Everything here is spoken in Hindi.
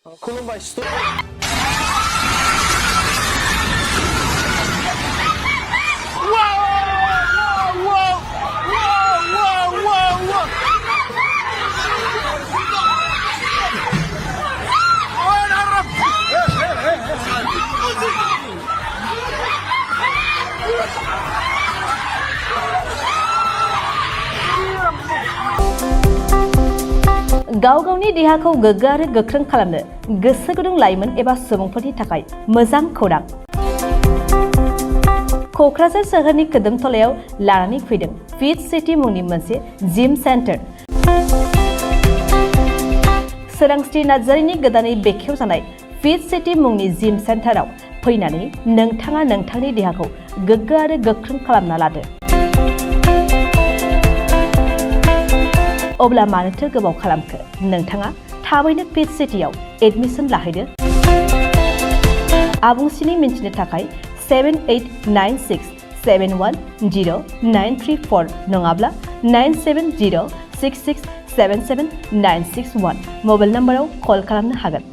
खुलुमबाय गाव गावनि देहाखौ गोग्गो आरो गोख्रों खालामनो गोसो गुदुं लाइमोन एबा सुबुंफोरनि थाखाय मोजां खौरां। क'क्राझार सोहोरनि खोदोमथलायाव लानानै फैदों फिट सिटी मुंनि मोनसे जिम सेन्टार। सोरांस्रि नार्जारिनि गोदानै बेखेवजानाय फिट सिटी मुंनि जिम सेन्टाराव फैनानै नोंथाङा नोंथांनि देहाखौ गोग्गो आरो गोख्रों खालामना लादो। अब्ला मानोथो गोबाव खालामखो? नोंथाङा थाबैनो फिट सिटीआव एडमिसन लाहैदो। आबुंसिनै मिन्थिनो थाखाय 7896710934 नङाब्ला 9706677961 मबाइल नाम्बाराव कल खालामनो हागोन।